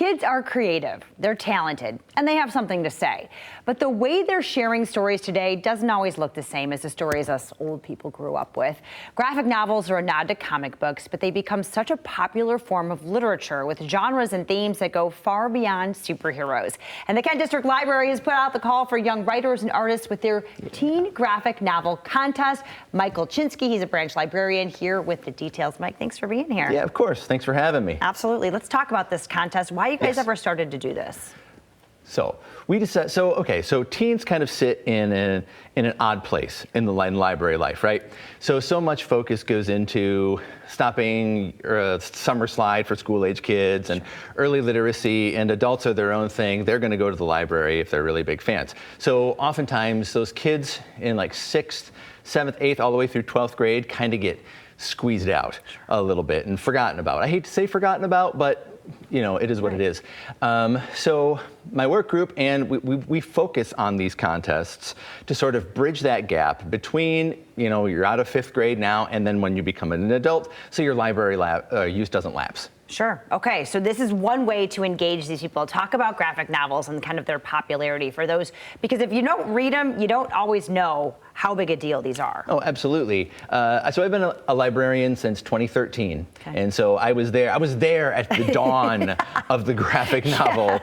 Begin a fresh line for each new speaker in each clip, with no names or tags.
Kids are creative, they're talented, and they have something to say. But the way they're sharing stories today doesn't always look the same as the stories us old people grew up with. Graphic novels are a nod to comic books, but they become such a popular form of literature with genres and themes that go far beyond superheroes. And the Kent District Library has put out the call for young writers and artists with their teen graphic novel contest. Michael Chinsky, he's a branch librarian, here with the details. Mike, thanks for being here.
Yeah, of course. Thanks for having me.
Absolutely. Let's talk about this contest. Why you guys ever started to do this?
So we decided. So teens kind of sit in an odd place in the library life, right? So much focus goes into stopping summer slide for school-age kids and early literacy, and adults are their own thing. They're going to go to the library if they're really big fans. So oftentimes those kids in like 6th, 7th, 8th, all the way through 12th grade kind of get squeezed out a little bit and forgotten about. I hate to say forgotten about, but you know, it is what it is. So my work group and we focus on these contests to sort of bridge that gap between, you know, you're out of 5th grade now and then when you become an adult, so your library use doesn't lapse.
Sure. Okay. So this is one way to engage these people. Talk about graphic novels and kind of their popularity for those, because if you don't read them, you don't always know how big a deal these are.
Oh, absolutely. So I've been a librarian since 2013. Okay. And so I was there at the dawn of the graphic novel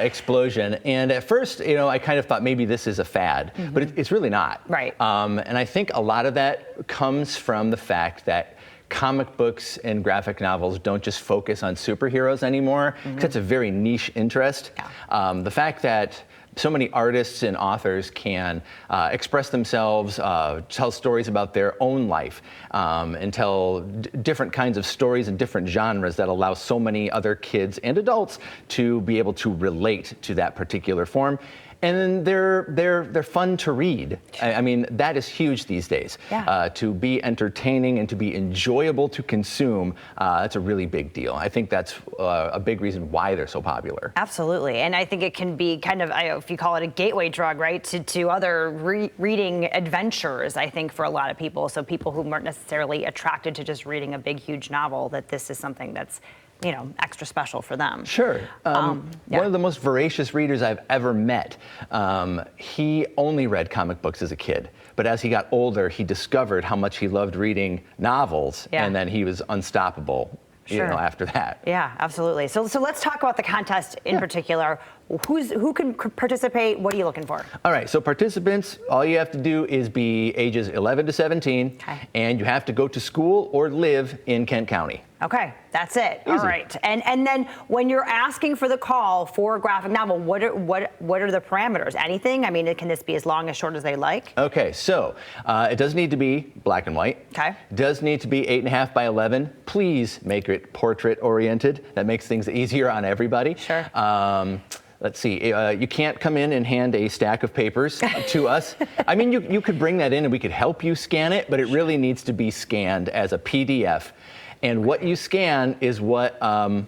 explosion. And at first, you know, I kind of thought maybe this is a fad, but it's really not. Right. And I think a lot of that comes from the fact that comic books and graphic novels don't just focus on superheroes anymore, because that's a very niche interest. Yeah. The fact that so many artists and authors can express themselves, tell stories about their own life, and tell different kinds of stories in different genres that allow so many other kids and adults to be able to relate to that particular form. And they're fun to read. I mean, that is huge these days. Yeah. To be entertaining and to be enjoyable to consume, that's a really big deal. I think that's a big reason why they're so popular.
Absolutely. And I think it can be kind of, if you call it a gateway drug, right, to other reading adventures, I think, for a lot of people. So people who weren't necessarily attracted to just reading a big, huge novel, that this is something that's, you know, extra special for them.
Sure. One of the most voracious readers I've ever met, he only read comic books as a kid. But as he got older, he discovered how much he loved reading novels, and then he was unstoppable. Sure. You know, after that.
Yeah, absolutely. So let's talk about the contest in particular. Who can participate? What are you looking for? All
right, so participants, all you have to do is be ages 11 to 17, and you have to go to school or live in Kent County.
Okay, that's it.
Easy.
All right. And then when you're asking for the call for a graphic novel, what are the parameters? Anything? I mean, can this be as long as short as they like?
Okay, so it does need to be black and white. Okay. It does need to be 8.5 by 11. Please make it portrait oriented. That makes things easier on everybody. Sure. Let's see, you can't come in and hand a stack of papers to us. I mean, you could bring that in and we could help you scan it, but it really needs to be scanned as a PDF. And what you scan is what the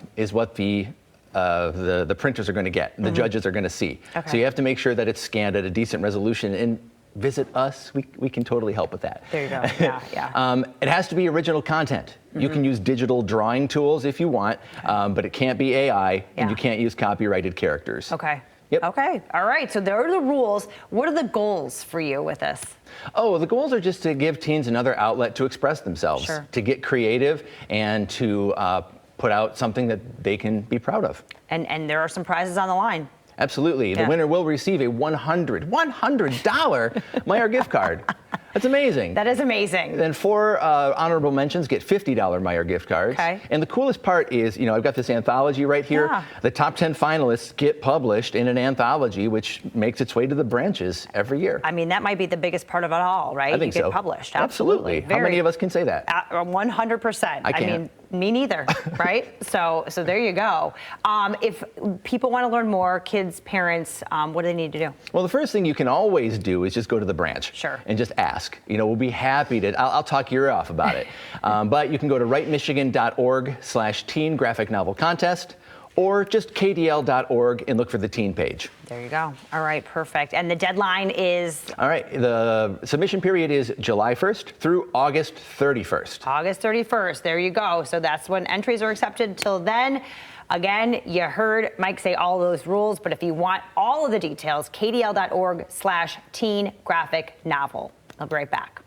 printers are going to get, the judges are going to see. Okay. So you have to make sure that it's scanned at a decent resolution. And visit us, we can totally help with that.
There you go. Yeah, yeah.
It has to be original content. You can use digital drawing tools if you want, but it can't be AI, and you can't use copyrighted characters.
Okay.
Yep.
Okay. All right. So there are the rules. What are the goals for you with this?
Oh, the goals are just to give teens another outlet to express themselves, to get creative, and to put out something that they can be proud of.
And there are some prizes on the line.
Absolutely. The winner will receive a $100 Meijer gift card. That's amazing.
That is amazing.
Then 4 honorable mentions get $50 Meijer gift cards. Okay. And the coolest part is, you know, I've got this anthology right here. Yeah. The top 10 finalists get published in an anthology, which makes its way to the branches every year.
I mean, that might be the biggest part of it all, right?
I think
you get published.
Absolutely. How many of us can say that?
100%.
I can't.
I mean, me neither, right? So there you go. If people want to learn more, kids, parents, what do they need to do?
Well, the first thing you can always do is just go to the branch.
Sure.
And just ask. You know, we'll be happy to, I'll talk your ear off about it. But you can go to rightmichigan.org/teen graphic novel contest, or just kdl.org and look for the teen page.
There you go. All right, perfect. And the deadline is?
All right, the submission period is July 1st through August 31st.
August 31st, there you go. So that's when entries are accepted. Till then, again, you heard Mike say all those rules, but if you want all of the details, kdl.org/teen graphic novel. I'll be right back.